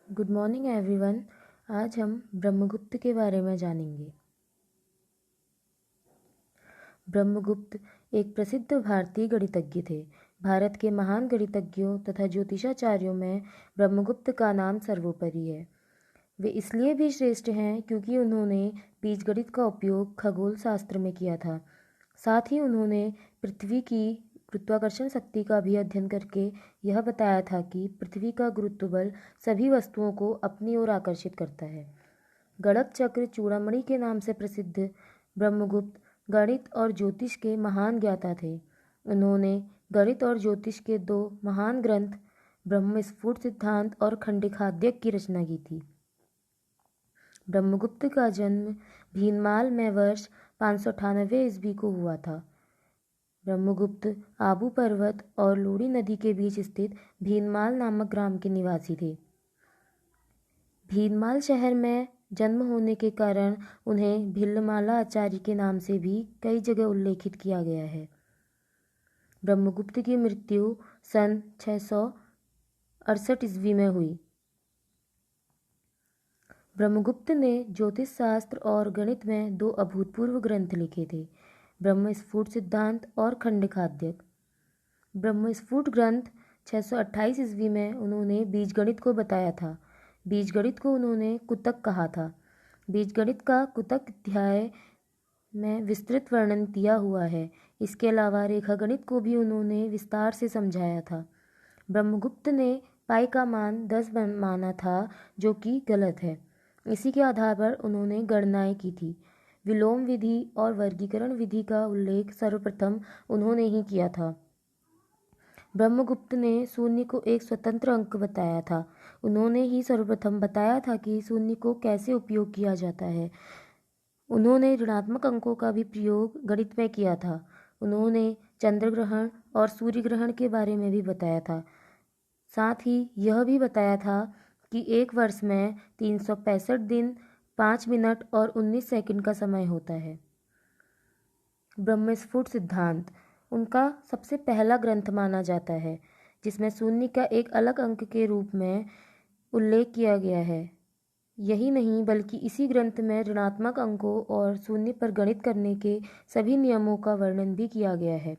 Good morning everyone. आज हम ब्रह्मगुप्त के बारे में जानेंगे। ब्रह्मगुप्त एक प्रसिद्ध भारतीय गणितज्ञ थे। भारत के महान गणितज्ञों तथा ज्योतिषाचार्यों में ब्रह्मगुप्त का नाम सर्वोपरि है। वे इसलिए भी श्रेष्ठ हैं क्योंकि उन्होंने बीजगणित का उपयोग खगोल शास्त्र में किया था। साथ ही उन्होंने पृथ्वी की गुरुत्वाकर्षण शक्ति का भी अध्ययन करके यह बताया था कि पृथ्वी का गुरुत्व बल सभी वस्तुओं को अपनी ओर आकर्षित करता है। गणक चक्र चूड़ामणि के नाम से प्रसिद्ध ब्रह्मगुप्त गणित और ज्योतिष के महान ज्ञाता थे। उन्होंने गणित और ज्योतिष के दो महान ग्रंथ ब्रह्मस्फुट सिद्धांत और खंडखाद्यक की रचना की थी। ब्रह्मगुप्त का जन्म भीनमाल में वर्ष 598 ईस्वी को हुआ था। ब्रह्मगुप्त आबू पर्वत और लूणी नदी के बीच स्थित भीनमाल नामक ग्राम के निवासी थे। भीनमाल शहर में जन्म होने के कारण उन्हें भिल्लमाला आचार्य के नाम से भी कई जगह उल्लेखित किया गया है। ब्रह्मगुप्त की मृत्यु सन 668 ईस्वी में हुई। ब्रह्मगुप्त ने ज्योतिष शास्त्र और गणित में दो अभूतपूर्व ग्रंथ लिखे थे, ब्रह्मस्फुट सिद्धांत और खंडखाद्यक। ब्रह्मस्फुट ग्रंथ 628 ईस्वी में उन्होंने बीजगणित को बताया था। बीजगणित को उन्होंने कुतक कहा था। बीजगणित का कुतक अध्याय में विस्तृत वर्णन दिया हुआ है। इसके अलावा रेखागणित को भी उन्होंने विस्तार से समझाया था। ब्रह्मगुप्त ने पाई का मान 10 माना था, जो कि गलत है। इसी के आधार पर उन्होंने गणनाएं की थी। विलोम विधि और वर्गीकरण विधि का उल्लेख सर्वप्रथम उन्होंने ही किया था। ब्रह्मगुप्त ने शून्य को एक स्वतंत्र अंक बताया था। उन्होंने ही सर्वप्रथम बताया था कि शून्य को कैसे उपयोग किया जाता है। उन्होंने ऋणात्मक अंकों का भी प्रयोग गणित में किया था। उन्होंने चंद्र ग्रहण और सूर्य ग्रहण के बारे में भी बताया था। साथ ही यह भी बताया था कि एक वर्ष में 365 दिन 5 मिनट और 19 सेकंड का समय होता है। ब्रह्मस्फुट सिद्धांत उनका सबसे पहला ग्रंथ माना जाता है, जिसमें शून्य का एक अलग अंक के रूप में उल्लेख किया गया है। यही नहीं बल्कि इसी ग्रंथ में ऋणात्मक अंकों और शून्य पर गणित करने के सभी नियमों का वर्णन भी किया गया है।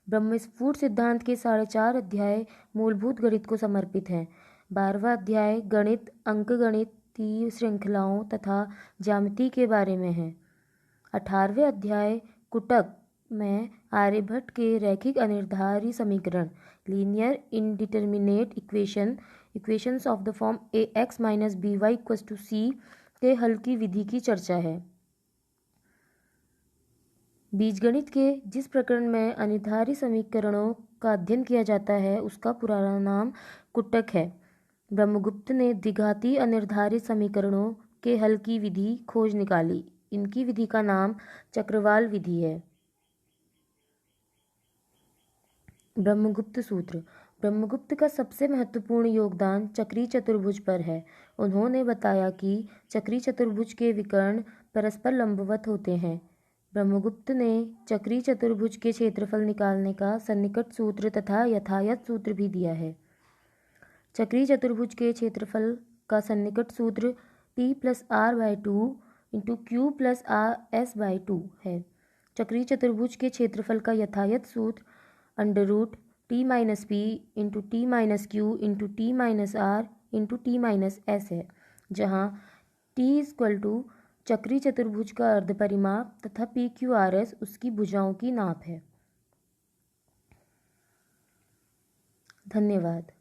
ब्रह्मस्फुट सिद्धांत के 4.5 अध्याय मूलभूत गणित को समर्पित हैं। 12वां अध्याय गणित, अंकगणितीय श्रृंखलाओं तथा ज्यामिति के बारे में है। 18वें अध्याय कुटक में आर्यभट्ट के रैखिक अनिर्धारी समीकरण linear indeterminate equations of the form ax - by = c के हल की विधि की चर्चा है। बीजगणित के जिस प्रकरण में अनिर्धारी समीकरणों का अध्ययन किया जाता है उसका पुराना नाम कुटक है। ब्रह्मगुप्त ने द्विघाती अनिर्धारित समीकरणों के हल की विधि खोज निकाली। इनकी विधि का नाम चक्रवाल विधि है। ब्रह्मगुप्त सूत्र ब्रह्मगुप्त का सबसे महत्वपूर्ण योगदान चक्रीय चतुर्भुज पर है। उन्होंने बताया कि चक्रीय चतुर्भुज के विकर्ण परस्पर लंबवत होते हैं। ब्रह्मगुप्त ने चक्रीय चतुर्भुज के क्षेत्रफल निकालने का सन्निकट सूत्र तथा यथायथ सूत्र भी दिया है। चक्रीय चतुर्भुज के क्षेत्रफल का सन्निकट सूत्र t+r/2 × q + s/2 है। चक्रीय चतुर्भुज के क्षेत्रफल का यथायथ सूत्र √t - p × t - q × t - r × t - s है, जहाँ t चक्रीय चतुर्भुज का अर्धपरिमाप तथा PQRS उसकी भुजाओं की नाप है। धन्यवाद।